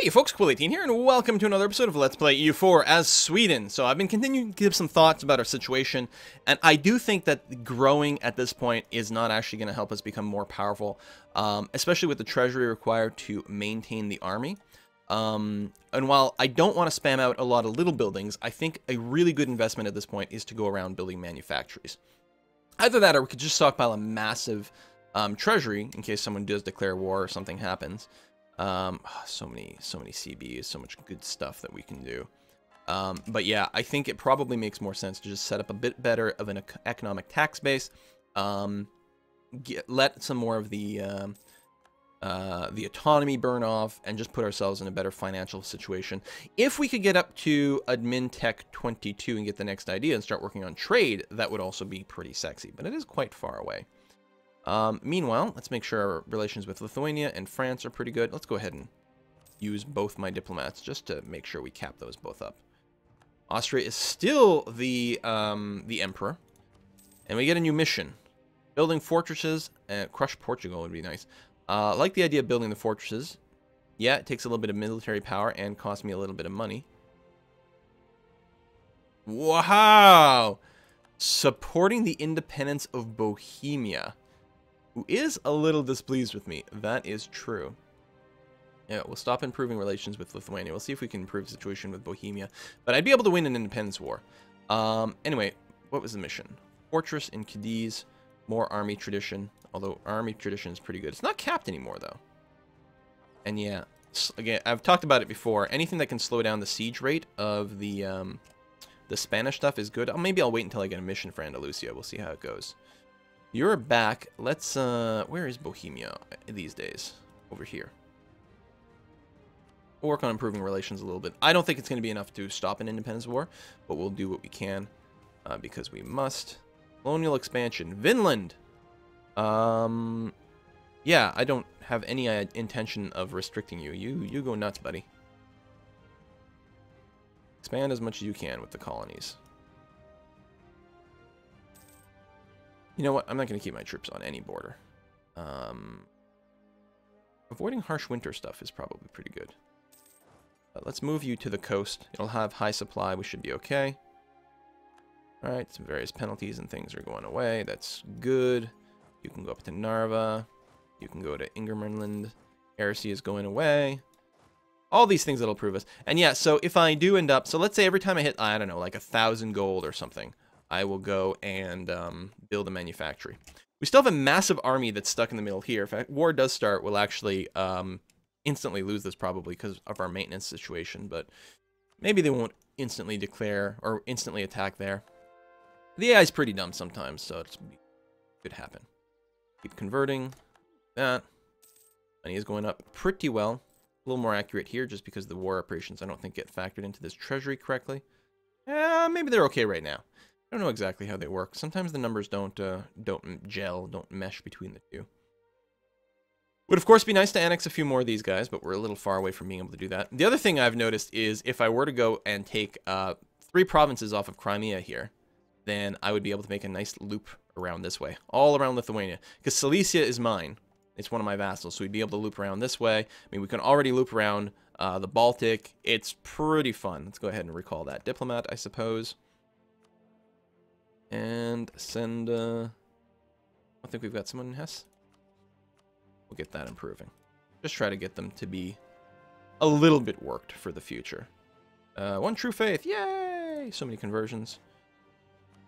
Hey folks, Quill18 here, and welcome to another episode of Let's Play EU4 as Sweden. So I've been continuing to give some thoughts about our situation, and I do think that growing at this point is not actually going to help us become more powerful, especially with the treasury required to maintain the army. And while I don't want to spam out a lot of little buildings, I think a really good investment at this point is to go around building manufactories. Either that, or we could just stockpile a massive treasury in case someone does declare war or something happens. So many CBs, so much good stuff that we can do. But yeah, I think it probably makes more sense to just set up a bit better of an economic tax base. Let some more of the autonomy burn off, and just put ourselves in a better financial situation. If we could get up to admin tech 22 and get the next idea and start working on trade, that would also be pretty sexy, but it is quite far away. Meanwhile, let's make sure our relations with Lithuania and France are pretty good. Let's go ahead and use both my diplomats just to make sure we cap those both up. Austria is still the emperor, and we get a new mission. Building fortresses and crush Portugal would be nice. I like the idea of building the fortresses. Yeah, it takes a little bit of military power and costs me a little bit of money. Wow! Supporting the independence of Bohemia, who is a little displeased with me. That is true. Yeah, we'll stop improving relations with Lithuania. We'll see if we can improve the situation with Bohemia. But I'd be able to win an independence war. Anyway, what was the mission? Fortress in Cadiz, more army tradition. Although army tradition is pretty good. It's not capped anymore, though. And yeah, again, I've talked about it before. Anything that can slow down the siege rate of the Spanish stuff is good. Maybe I'll wait until I get a mission for Andalusia. We'll see how it goes. You're back. Let's, where is Bohemia these days? Over here. We'll work on improving relations a little bit. I don't think it's going to be enough to stop an independence war, but we'll do what we can, because we must. Colonial expansion. Vinland! Yeah, I don't have any intention of restricting you. You go nuts, buddy. Expand as much as you can with the colonies. You know what? I'm not going to keep my troops on any border. Avoiding harsh winter stuff is probably pretty good. Let's move you to the coast. It'll have high supply. We should be okay. Alright, some various penalties and things are going away. That's good. You can go up to Narva. You can go to Ingermanland. Heresy is going away. All these things that'll prove us. And yeah, so if I do end up... So let's say every time I hit, I don't know, like 1,000 gold or something, I will go and build a manufactory. We still have a massive army that's stuck in the middle here. If war does start, we'll actually instantly lose this probably because of our maintenance situation. But maybe they won't instantly declare or instantly attack there. The AI is pretty dumb sometimes, so it could happen. Keep converting. That money is going up pretty well. A little more accurate here just because the war operations I don't think get factored into this treasury correctly. Maybe they're okay right now. I don't know exactly how they work. Sometimes the numbers don't gel, don't mesh between the two. Would of course be nice to annex a few more of these guys, but we're a little far away from being able to do that. The other thing I've noticed is if I were to go and take 3 provinces off of Crimea here, then I would be able to make a nice loop around this way, all around Lithuania, because Silesia is mine. It's one of my vassals, so we'd be able to loop around this way. I mean, we can already loop around the Baltic. It's pretty fun. Let's go ahead and recall that diplomat, I suppose. And send, I think we've got someone in Hesse. We'll get that improving. Just try to get them to be a little bit worked for the future. One true faith, yay! So many conversions.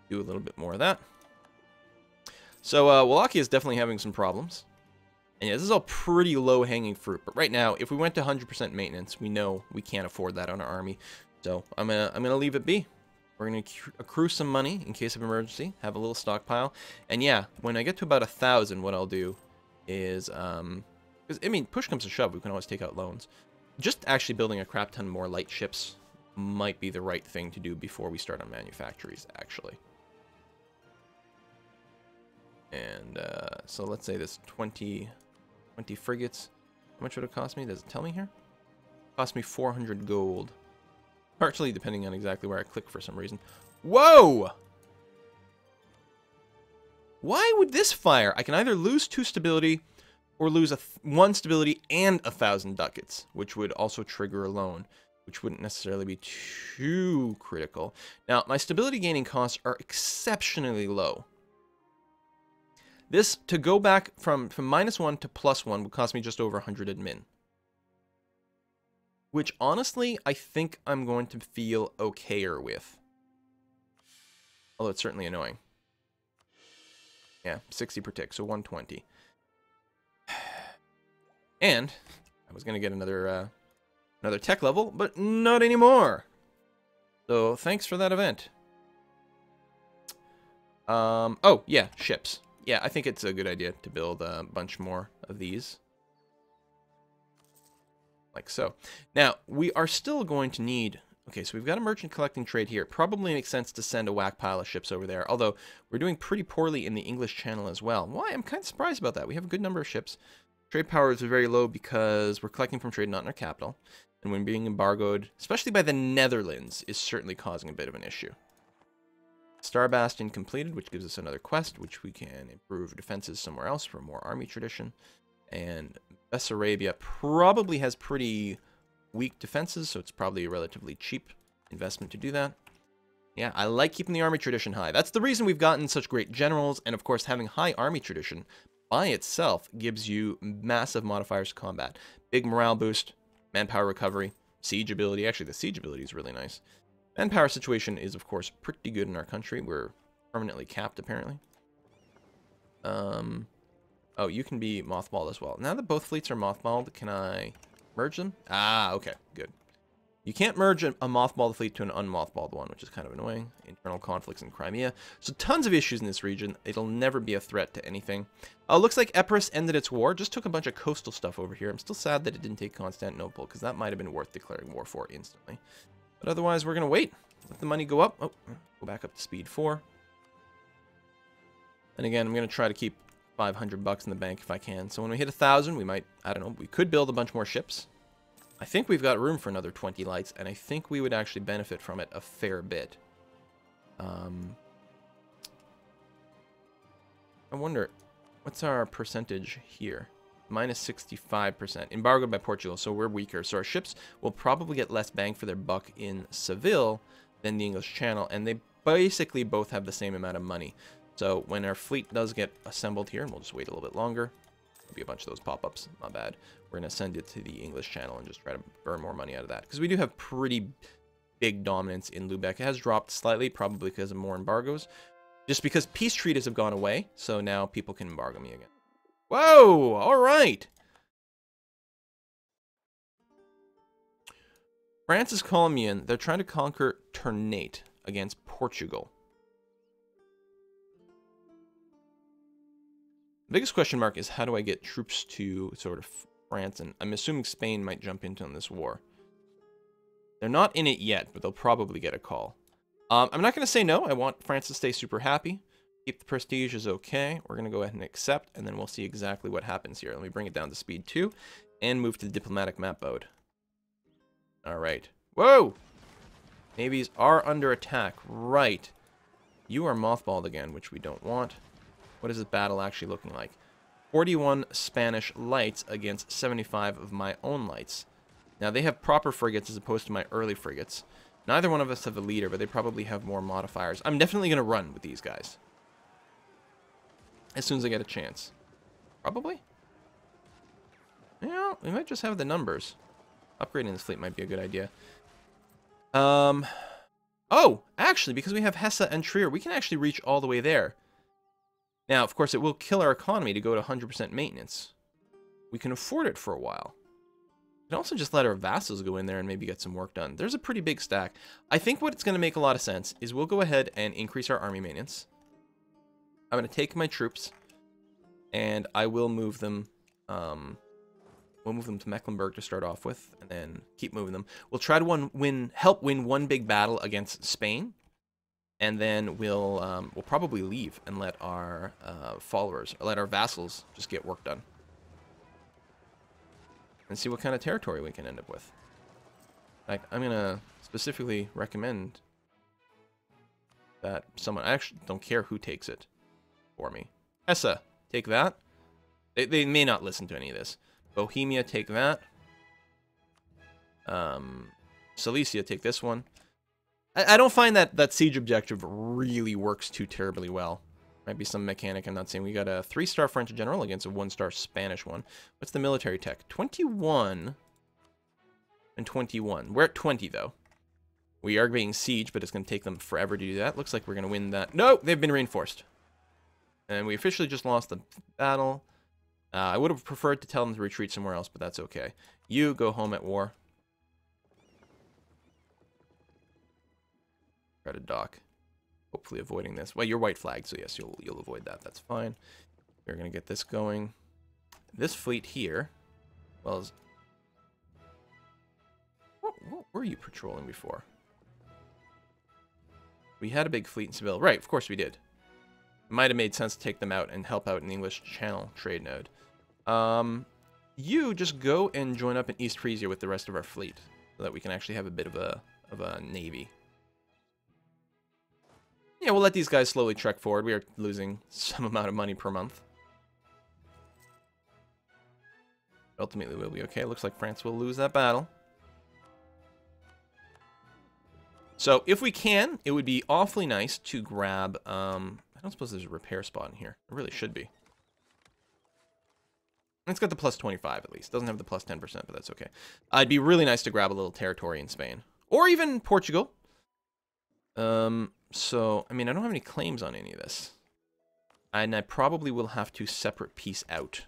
Do a little bit more of that. So, Wallachia is definitely having some problems. And yeah, this is all pretty low-hanging fruit. But right now, if we went to 100% maintenance, we know we can't afford that on our army. So, I'm gonna leave it be. We're going to accrue some money in case of emergency, have a little stockpile. And yeah, when I get to about 1,000, what I'll do is, because, I mean, push comes to shove, we can always take out loans. Just actually building a crap ton more light ships might be the right thing to do before we start on manufactories, actually. And, so let's say this 20 frigates. How much would it cost me? Does it tell me here? It cost me 400 gold. Partially depending on exactly where I click for some reason. Whoa! Why would this fire? I can either lose 2 stability or lose one stability and 1,000 ducats, which would also trigger a loan, which wouldn't necessarily be too critical. Now, my stability gaining costs are exceptionally low. This, to go back from -1 to +1, would cost me just over 100 admin. Which, honestly, I think I'm going to feel okayer with. Although it's certainly annoying. Yeah, 60 per tick, so 120. And I was going to get another tech level, but not anymore. So thanks for that event. Oh, yeah, ships. Yeah, I think it's a good idea to build a bunch more of these. Like so. Now, we are still going to need... Okay, so we've got a merchant collecting trade here. It probably makes sense to send a whack pile of ships over there, although we're doing pretty poorly in the English Channel as well. Why? I'm kind of surprised about that. We have a good number of ships. Trade powers are very low because we're collecting from trade not in our capital. And when being embargoed, especially by the Netherlands, is certainly causing a bit of an issue. Star Bastion completed, which gives us another quest, which we can improve defenses somewhere else for more army tradition. And Bessarabia probably has pretty weak defenses, so it's probably a relatively cheap investment to do that. Yeah, I like keeping the army tradition high. That's the reason we've gotten such great generals, and of course having high army tradition by itself gives you massive modifiers to combat. Big morale boost, manpower recovery, siege ability. Actually, the siege ability is really nice. Manpower situation is, of course, pretty good in our country. We're permanently capped, apparently. Oh, you can be mothballed as well. Now that both fleets are mothballed, can I merge them? Ah, okay, good. You can't merge a mothballed fleet to an unmothballed one, which is kind of annoying. Internal conflicts in Crimea. So tons of issues in this region. It'll never be a threat to anything. Looks like Epirus ended its war. Just took a bunch of coastal stuff over here. I'm still sad that it didn't take Constantinople, because that might have been worth declaring war for instantly. But otherwise, we're going to wait. Let the money go up. Oh, go back up to speed 4. And again, I'm going to try to keep 500 bucks in the bank if I can. So when we hit 1,000, we might, I don't know, we could build a bunch more ships. I think we've got room for another 20 lights, and I think we would actually benefit from it a fair bit. I wonder, what's our percentage here? Minus 65%. Embargoed by Portugal, so we're weaker. So our ships will probably get less bang for their buck in Seville than the English Channel, and they basically both have the same amount of money. So when our fleet does get assembled here, and we'll just wait a little bit longer, there'll be a bunch of those pop-ups, not bad. We're going to send it to the English Channel and just try to burn more money out of that. Because we do have pretty big dominance in Lubeck. It has dropped slightly, probably because of more embargoes. Just because peace treaties have gone away, so now people can embargo me again. Whoa! Alright! France is calling me in. They're trying to conquer Ternate against Portugal. The biggest question mark is how do I get troops to sort of France, and I'm assuming Spain might jump into on this war. They're not in it yet, but they'll probably get a call. I'm not going to say no. I want France to stay super happy. Keep the prestige is okay. We're going to go ahead and accept, and then we'll see exactly what happens here. Let me bring it down to speed 2 and move to the diplomatic map mode. All right. Whoa! Navies are under attack. Right. You are mothballed again, which we don't want. What is this battle actually looking like? 41 Spanish lights against 75 of my own lights. Now, they have proper frigates as opposed to my early frigates. Neither one of us have a leader, but they probably have more modifiers. I'm definitely going to run with these guys. As soon as I get a chance. Probably? Yeah, we might just have the numbers. Upgrading this fleet might be a good idea. Oh, actually, because we have Hesse and Trier, we can actually reach all the way there. Now, of course, it will kill our economy to go to 100% maintenance. We can afford it for a while. We can also just let our vassals go in there and maybe get some work done. There's a pretty big stack. I think what's going to make a lot of sense is we'll go ahead and increase our army maintenance. I'm going to take my troops, and I will move them. We'll move them to Mecklenburg to start off with, and then keep moving them. We'll try to help win one big battle against Spain, and then we'll probably leave and let our let our vassals just get work done, and see what kind of territory we can end up with. Like, I'm gonna specifically recommend that someone. I actually don't care who takes it for me. Hesse, take that. They may not listen to any of this. Bohemia, take that. Silesia, take this one. I don't find that siege objective really works too terribly well. Might be some mechanic I'm not seeing. We got a 3-star French general against a 1-star Spanish one. What's the military tech? 21 and 21. We're at 20, though. We are being sieged, but it's going to take them forever to do that. Looks like we're going to win that. No, they've been reinforced. And we officially just lost the battle. I would have preferred to tell them to retreat somewhere else, but that's okay. You go home at war. Try to dock. Hopefully avoiding this. Well, you're white flagged, so yes, you'll avoid that. That's fine. We're going to get this going. This fleet here, well, what were you patrolling before? We had a big fleet in Seville. Right, of course we did. It might have made sense to take them out and help out in the English Channel trade node. You just go and join up in East Frisia with the rest of our fleet, so that we can actually have a bit of a navy. Yeah, we'll let these guys slowly trek forward. We are losing some amount of money per month. Ultimately, we'll be okay. Looks like France will lose that battle. So, if we can, it would be awfully nice to grab... I don't suppose there's a repair spot in here. There really should be. It's got the plus 25 at least. Doesn't have the plus 10%, but that's okay. It'd be really nice to grab a little territory in Spain. Or even Portugal. So, I mean, I don't have any claims on any of this. And I probably will have to separate piece out.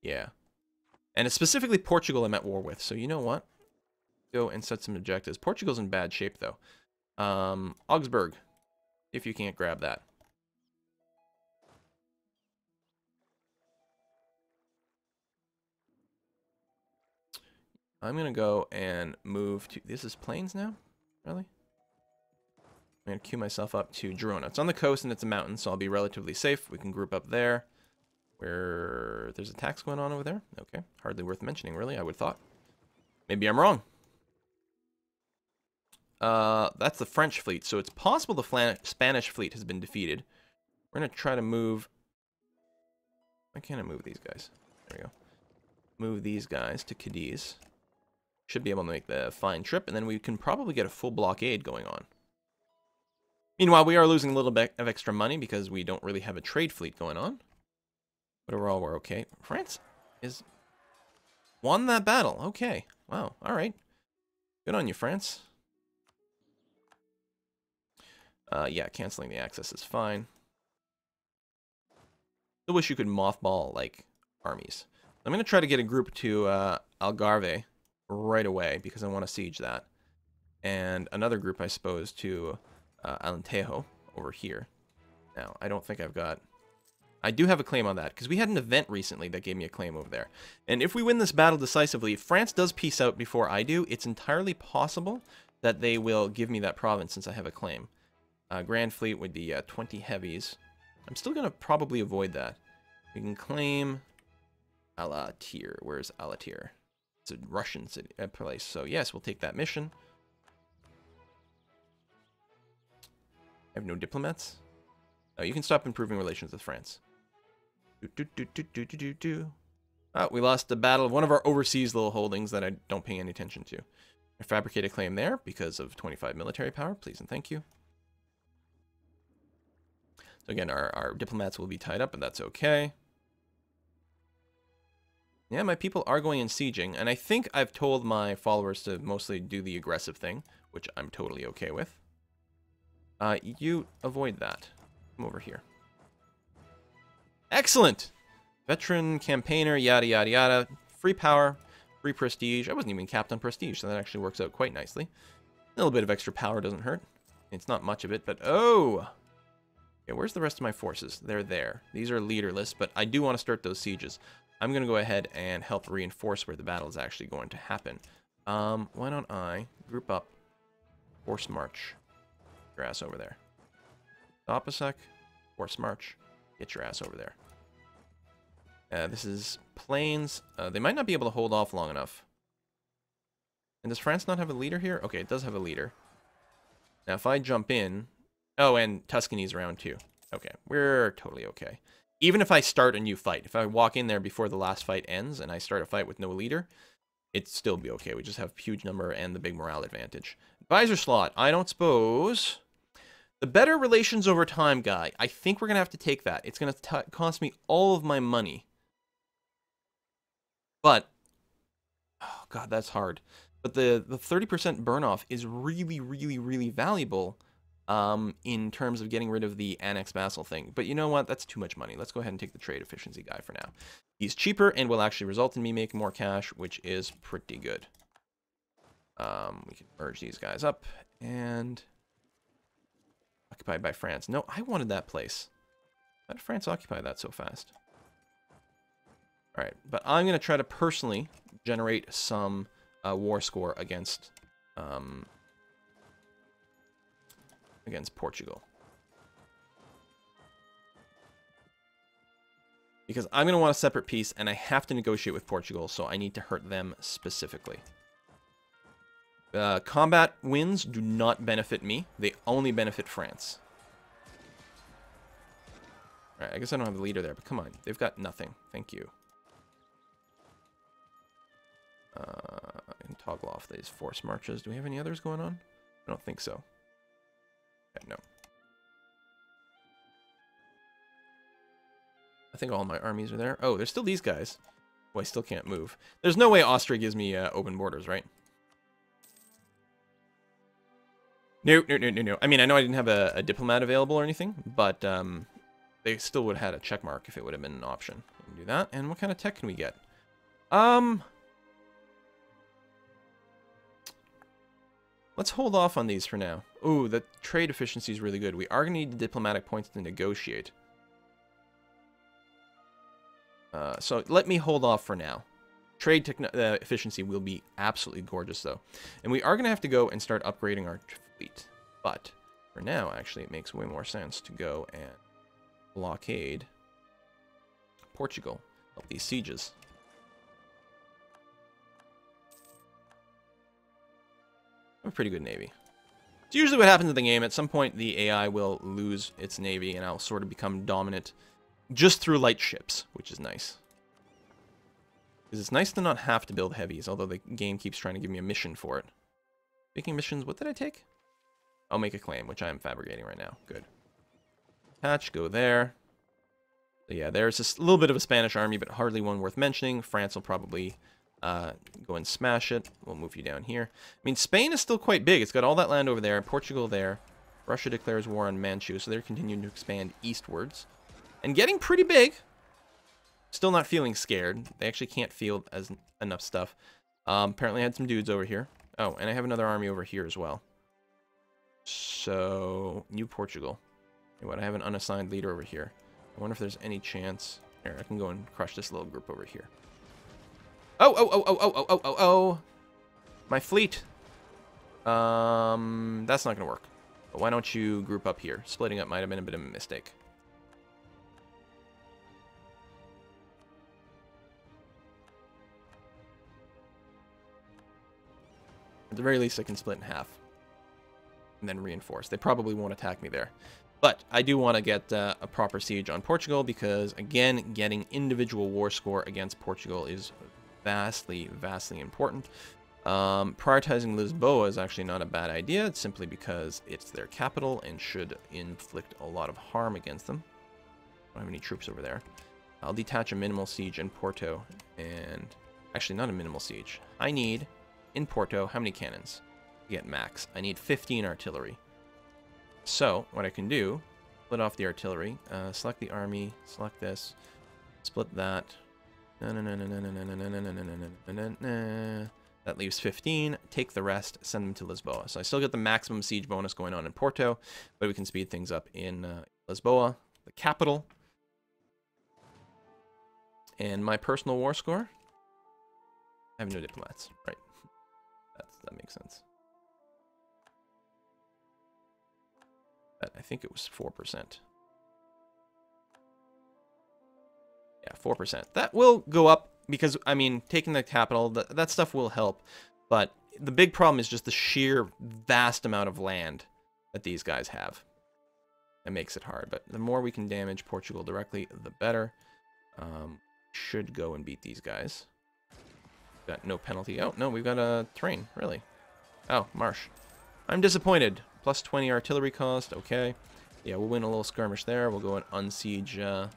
Yeah. And it's specifically Portugal I'm at war with, so you know what? Go and set some objectives. Portugal's in bad shape, though. Augsburg, if you can't grab that. I'm going to go and move to... This is plains now? Really? I'm going to queue myself up to Girona. It's on the coast and it's a mountain, so I'll be relatively safe. We can group up there. Where there's attacks going on over there? Okay. Hardly worth mentioning, really, I would have thought. Maybe I'm wrong. That's the French fleet, so it's possible the Spanish fleet has been defeated. We're going to try to move... Why can't I move these guys? There we go. Move these guys to Cadiz. Should be able to make the fine trip, and then we can probably get a full blockade going on. Meanwhile, we are losing a little bit of extra money because we don't really have a trade fleet going on. But overall, we're okay. France is... won that battle. Okay. Wow. All right. Good on you, France. Yeah, canceling the access is fine. I wish you could mothball, like, armies. I'm going to try to get a group to Algarve right away because I want to siege that. And another group, I suppose, to Alentejo over here. Now, I don't think I've got... I do have a claim on that because we had an event recently that gave me a claim over there. And if we win this battle decisively, if France does peace out before I do, it's entirely possible that they will give me that province since I have a claim. Grand Fleet with the 20 heavies. I'm still going to probably avoid that. We can claim Alatir. Where's Alatir? It's a Russian city, place. So yes, we'll take that mission. I have no diplomats. Oh, you can stop improving relations with France. Oh, we lost the battle of one of our overseas little holdings that I don't pay any attention to. I fabricate a claim there because of 25 military power. Please and thank you. So again, our diplomats will be tied up, but that's okay. Yeah, my people are going and sieging, and I think I've told my followers to mostly do the aggressive thing, which I'm totally okay with. You avoid that. Come over here. Excellent! Veteran, campaigner, yada, yada, yada. Free power, free prestige. I wasn't even capped on prestige, so that actually works out quite nicely. A little bit of extra power doesn't hurt. It's not much of it, but oh! Okay, where's the rest of my forces? They're there. These are leaderless, but I do want to start those sieges. I'm going to go ahead and help reinforce where the battle is actually going to happen. Why don't I group up, force march your ass over there. Stop a sec, force march, get your ass over there. This is plains. They might not be able to hold off long enough. And does France not have a leader here? Okay, it does have a leader. Now, if I jump in, Oh, and Tuscany's around too. Okay, we're totally okay. Even if I start a new fight, if I walk in there before the last fight ends and I start a fight with no leader, it'd still be okay. We just have huge number and the big morale advantage. Advisor slot, I don't suppose. The better relations over time guy, I think we're going to have to take that. It's going to cost me all of my money. But, oh god, that's hard. But the 30% burn off is really, really, really valuable in terms of getting rid of the annex vassal thing. But you know what? That's too much money. Let's go ahead and take the trade efficiency guy for now. He's cheaper and will actually result in me making more cash, which is pretty good. We can merge these guys up and... Occupied by France. No, I wanted that place. How did France occupy that so fast? Alright, but I'm going to try to personally generate some war score against Portugal. Because I'm going to want a separate peace, and I have to negotiate with Portugal, so I need to hurt them specifically. Combat wins do not benefit me. They only benefit France. Alright, I guess I don't have the leader there, but come on. They've got nothing. Thank you. I can toggle off these force marches. Do we have any others going on? I don't think so. Okay, no. I think all my armies are there. Oh, there's still these guys. Oh, I still can't move. There's no way Austria gives me open borders, right? No. I mean, I know I didn't have a diplomat available or anything, but they still would have had a check mark if it would have been an option. We can do that. And what kind of tech can we get? Let's hold off on these for now. Ooh, the trade efficiency is really good. We are going to need the diplomatic points to negotiate. So let me hold off for now. Trade efficiency will be absolutely gorgeous, though. And we are going to have to go and start upgrading our fleet. But for now, actually, it makes way more sense to go and blockade Portugal. Help these sieges. I have a pretty good navy. It's usually what happens in the game. At some point, the AI will lose its navy, and I'll sort of become dominant just through light ships, which is nice. Because it's nice to not have to build heavies, although the game keeps trying to give me a mission for it. Speaking of missions, what did I take? I'll make a claim, which I am fabricating right now. Good. Patch, go there. So yeah, there's a little bit of a Spanish army, but hardly one worth mentioning. France will probably go and smash it. We'll move you down here. I mean, Spain is still quite big. It's got all that land over there. Portugal there. Russia declares war on Manchu, so they're continuing to expand eastwards. And getting pretty big. Still not feeling scared. They actually can't field enough stuff. Apparently I had some dudes over here. Oh, and I have another army over here as well. So, New Portugal. You know what, I have an unassigned leader over here. I wonder if there's any chance... Here, I can go and crush this little group over here. Oh! My fleet! That's not gonna work. But why don't you group up here? Splitting up might have been a bit of a mistake. At the very least, I can split in half. And then reinforce. They probably won't attack me there. But I do want to get a proper siege on Portugal because, again, getting individual war score against Portugal is vastly, vastly important. Prioritizing Lisboa is actually not a bad idea. It's simply because it's their capital and should inflict a lot of harm against them. I don't have any troops over there. I'll detach a minimal siege in Porto. And actually, not a minimal siege. I need... In Porto, how many cannons? To get max. I need 15 artillery. So, what I can do, split off the artillery, select the army, select this, split that. That leaves 15. Take the rest, send them to Lisboa. So I still get the maximum siege bonus going on in Porto, but we can speed things up in Lisboa, the capital. And my personal war score? I have no diplomats, right? That makes sense. I think it was 4%. Yeah, 4%. That will go up because, I mean, taking the capital, that stuff will help. But the big problem is just the sheer vast amount of land that these guys have. That makes it hard, but the more we can damage Portugal directly, the better. Should go and beat these guys. Got no penalty. Oh, no, we've got a terrain, really. Oh, marsh. I'm disappointed. Plus 20 artillery cost, okay. Yeah, we'll win a little skirmish there. We'll go and unsiege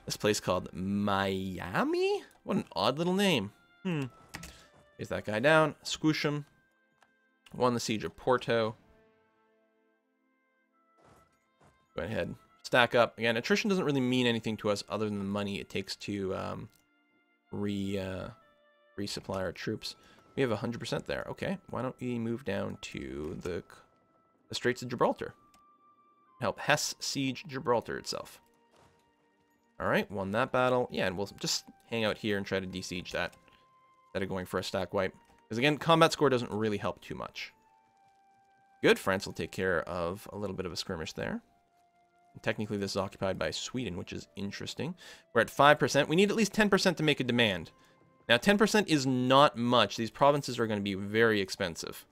this place called Miami? What an odd little name. Here's that guy down. Squish him. Won the siege of Porto. Go ahead. Stack up. Again, attrition doesn't really mean anything to us other than the money it takes to resupply our troops. We have 100% there. Okay, why don't we move down to the Straits of Gibraltar? Help Hesse siege Gibraltar itself. All right, won that battle. Yeah, and we'll just hang out here and try to de-siege that instead of going for a stack wipe. Because again, combat score doesn't really help too much. Good, France will take care of a little bit of a skirmish there. Technically, this is occupied by Sweden, which is interesting. We're at 5%. We need at least 10% to make a demand. Now, 10% is not much. These provinces are going to be very expensive.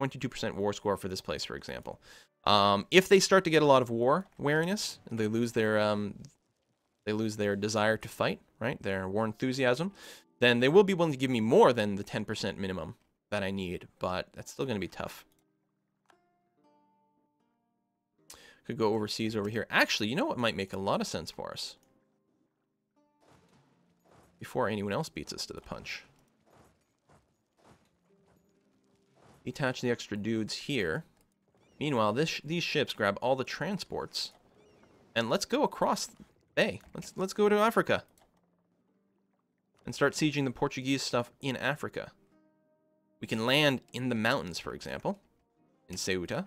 22% war score for this place, for example. If they start to get a lot of war wariness, and they lose their desire to fight, right? Their war enthusiasm, then they will be willing to give me more than the 10% minimum that I need, but that's still going to be tough. Could go overseas over here. Actually, you know what might make a lot of sense for us? Before anyone else beats us to the punch. Detach the extra dudes here. Meanwhile, these ships grab all the transports. And let's go across the bay. Let's go to Africa. And start sieging the Portuguese stuff in Africa. We can land in the mountains, for example. In Ceuta.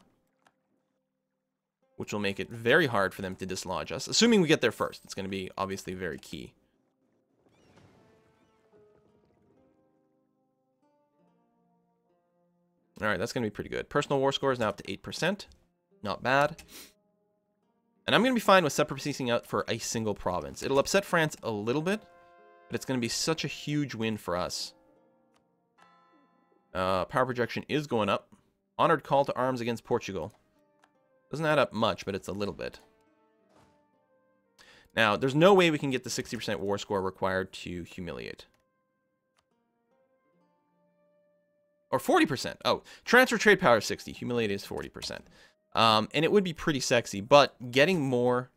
Which will make it very hard for them to dislodge us. Assuming we get there first. It's going to be obviously very key. Alright, that's going to be pretty good. Personal war score is now up to 8%. Not bad. And I'm going to be fine with separating out for a single province. It'll upset France a little bit, but it's going to be such a huge win for us. Power projection is going up. Honored call to arms against Portugal. Doesn't add up much, but it's a little bit. Now, there's no way we can get the 60% war score required to humiliate. Or 40%. Oh, transfer trade power is 60. Humiliate is 40%. And it would be pretty sexy, but getting more...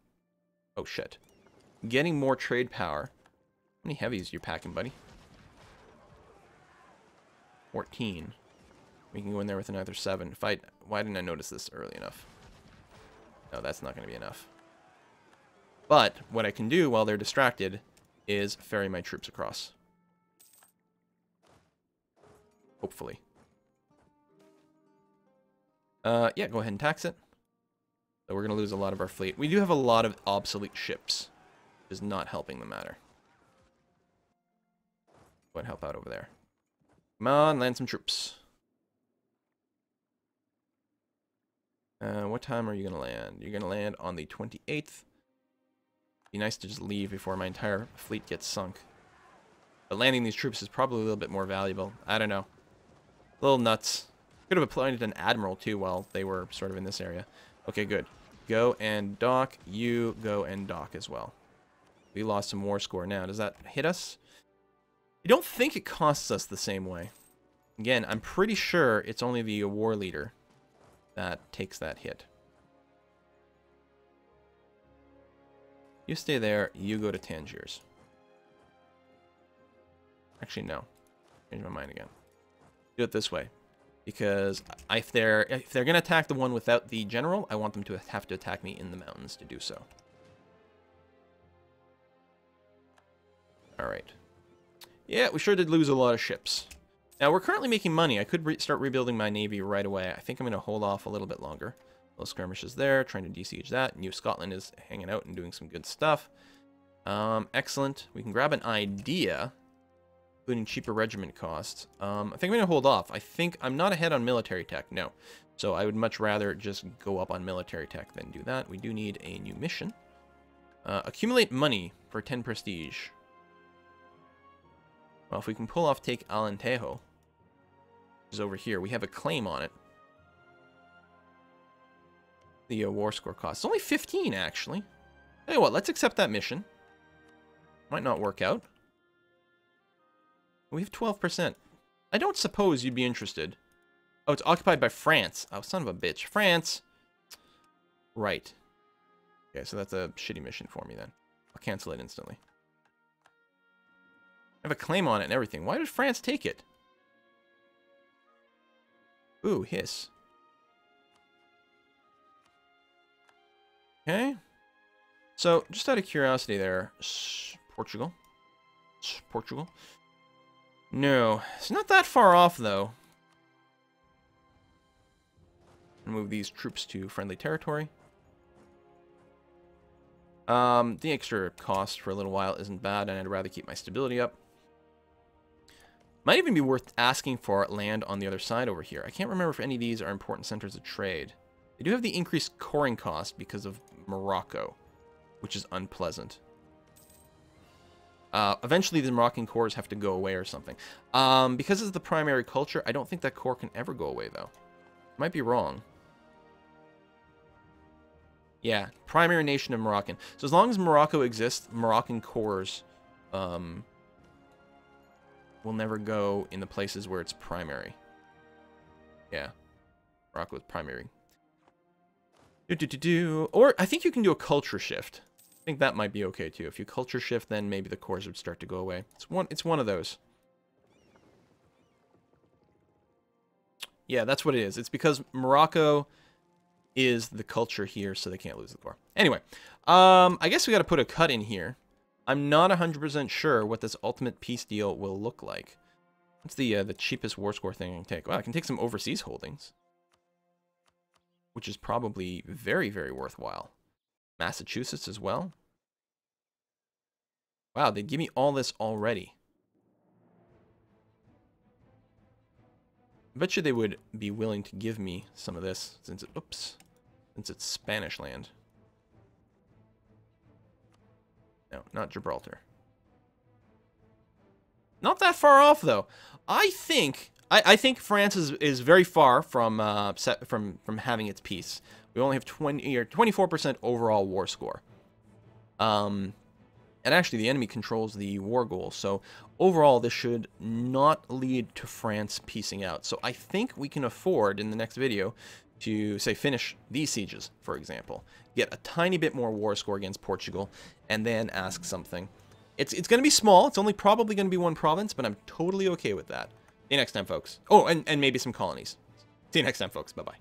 Oh, shit. Getting more trade power. How many heavies are you packing, buddy? 14. We can go in there with another 7. Why didn't I notice this early enough? No, that's not going to be enough. But what I can do while they're distracted is ferry my troops across. Hopefully. Yeah, go ahead and tax it. So we're going to lose a lot of our fleet. We do have a lot of obsolete ships. Which is not helping the matter. Go ahead and help out over there. Come on, land some troops. What time are you going to land? You're going to land on the 28th. Be nice to just leave before my entire fleet gets sunk. But landing these troops is probably a little bit more valuable. I don't know. A little nuts. Could have appointed an admiral, too, while they were sort of in this area. Okay, good. Go and dock. You go and dock as well. We lost some war score now. Does that hit us? I don't think it costs us the same way. Again, I'm pretty sure it's only the war leader that takes that hit. You stay there. You go to Tangiers. Actually, no. Change my mind again. Do it this way. Because if they're going to attack the one without the general, I want them to have to attack me in the mountains to do so. Alright. Yeah, we sure did lose a lot of ships. Now, we're currently making money. I could start rebuilding my navy right away. I think I'm going to hold off a little bit longer. Little skirmishes there, trying to de-siege that. New Scotland is hanging out and doing some good stuff. Excellent. We can grab an idea, including cheaper regiment costs. I think I'm going to hold off. I think I'm not ahead on military tech, no. So I would much rather just go up on military tech than do that. We do need a new mission. Accumulate money for 10 prestige. Well, if we can pull off take Alentejo, which is over here, we have a claim on it. the war score cost? It's only 15, actually. Tell you what, let's accept that mission. Might not work out. We have 12%. I don't suppose you'd be interested. Oh, it's occupied by France. Oh, son of a bitch. France. Right. Okay, so that's a shitty mission for me then. I'll cancel it instantly. I have a claim on it and everything. Why did France take it? Ooh, hiss. Okay. So, just out of curiosity there, Portugal. Portugal. No, it's not that far off, though. Move these troops to friendly territory. The extra cost for a little while isn't bad, and I'd rather keep my stability up. Might even be worth asking for land on the other side over here. I can't remember if any of these are important centers of trade. They do have the increased coring cost because of Morocco, which is unpleasant. Eventually, the Moroccan cores have to go away or something. Because it's the primary culture, I don't think that core can ever go away, though. Might be wrong. Yeah, primary nation of Moroccan. So as long as Morocco exists, Moroccan cores will never go in the places where it's primary. Yeah, Morocco is primary. Or I think you can do a culture shift. I think that might be okay too. If you culture shift, then maybe the cores would start to go away. It's one of those. Yeah, that's what it is. It's because Morocco is the culture here, so they can't lose the core. Anyway, I guess we got to put a cut in here. I'm not 100% sure what this ultimate peace deal will look like. What's the cheapest war score thing I can take? Well, I can take some overseas holdings, which is probably very, very worthwhile. Massachusetts as well. Wow, they give me all this already. I bet you they would be willing to give me some of this since it, since it's Spanish land. No, not Gibraltar. Not that far off though. I think France is very far from having its peace. We only have 20 or 24% overall war score. And actually the enemy controls the war goal. So overall this should not lead to France piecing out. So I think we can afford in the next video to say finish these sieges, for example. Get a tiny bit more war score against Portugal and then ask something. It's going to be small. It's only probably going to be one province, but I'm totally okay with that. See you next time, folks. Oh, and maybe some colonies. See you next time, folks. Bye-bye.